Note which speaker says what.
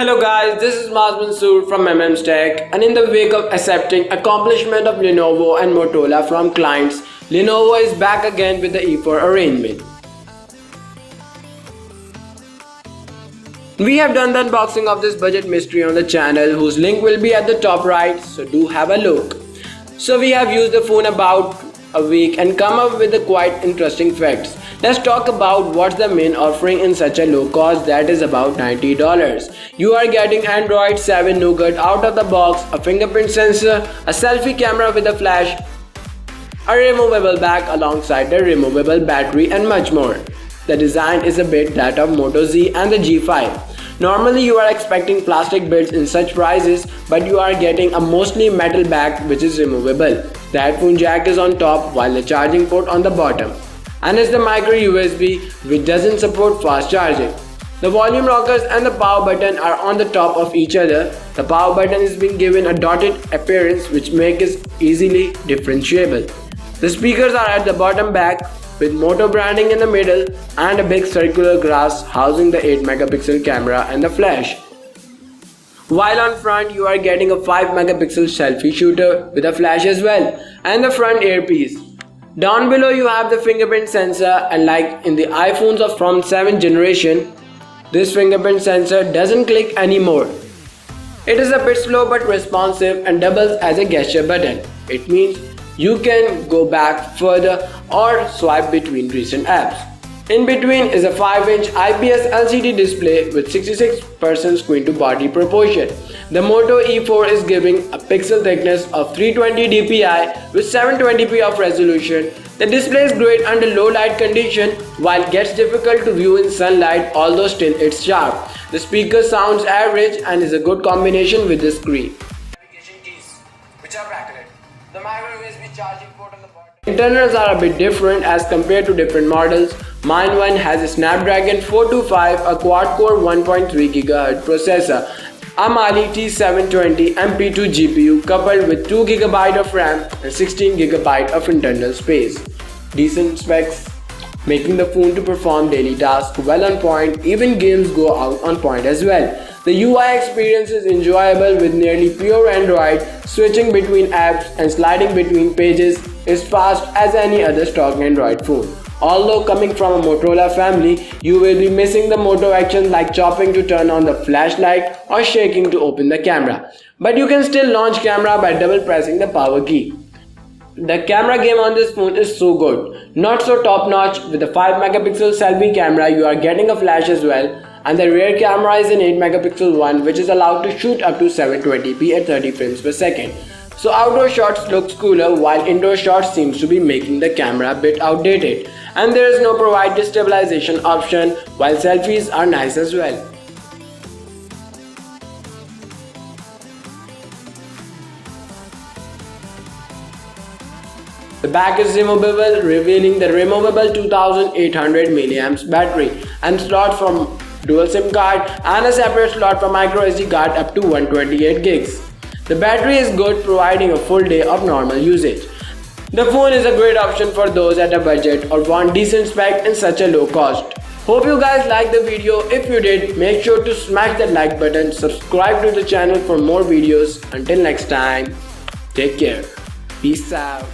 Speaker 1: Hello guys, this is Maz Mansoor from MM's Tech, and in the wake of accepting accomplishment of Lenovo and Motorola from clients, Lenovo is back again with the E4 arrangement. We have done the unboxing of this budget mystery on the channel, whose link will be at the top right, so do have a look. So we have used the phone about a week and come up with the quite interesting facts. Let's talk about what's the main offering in such a low cost, that is about $90. You are getting Android 7 Nougat out of the box, a fingerprint sensor, a selfie camera with a flash, a removable back alongside the removable battery and much more. The design is a bit that of Moto Z and the G5. Normally you are expecting plastic bits in such prices, but you are getting a mostly metal back which is removable. The headphone jack is on top while the charging port on the bottom, and it's the micro USB which doesn't support fast charging. The volume rockers and the power button are on the top of each other. The power button is being given a dotted appearance which makes it easily differentiable. The speakers are at the bottom back with Moto branding in the middle and a big circular glass housing the 8 megapixel camera and the flash. While on front you are getting a 5 megapixel selfie shooter with a flash as well and the front earpiece. Down below you have the fingerprint sensor, and like in the iPhones of from 7th generation, this fingerprint sensor doesn't click anymore. It is a bit slow but responsive and doubles as a gesture button. It means you can go back further or swipe between recent apps. In between is a 5-inch IPS LCD display with 66% screen to body proportion. The Moto E4 is giving a pixel thickness of 320 dpi with 720p of resolution. The display is great under low light condition while gets difficult to view in sunlight, although still it's sharp. The speaker sounds average and is a good combination with the screen. Which are bracketed. The micro USB charging port on the bottom. Internals are a bit different as compared to different models. Mine one has a Snapdragon 425, a quad-core 1.3 GHz processor, a Mali T720 MP2 GPU coupled with 2 GB of RAM and 16 GB of internal space. Decent specs, making the phone to perform daily tasks well on point. Even games go out on point as well. The UI experience is enjoyable with nearly pure Android. Switching between apps and sliding between pages is fast as any other stock Android phone. Although coming from a Motorola family, you will be missing the Moto action like chopping to turn on the flashlight or shaking to open the camera. But you can still launch camera by double pressing the power key. The camera game on this phone is so good. Not so top notch. With the 5 megapixel selfie camera you are getting a flash as well, and the rear camera is an 8 megapixel one which is allowed to shoot up to 720p at 30 frames per second. So outdoor shots looks cooler while indoor shots seems to be making the camera a bit outdated. And there is no provided stabilization option while selfies are nice as well. The back is removable, revealing the removable 2800 mAh battery and slot from dual SIM card and a separate slot for micro SD card up to 128 gigs. The battery is good, providing a full day of normal usage. The phone is a great option for those at a budget or want decent spec in such a low cost. Hope you guys liked the video. If you did, make sure to smash that like button, subscribe to the channel for more videos. Until next time, take care. Peace out.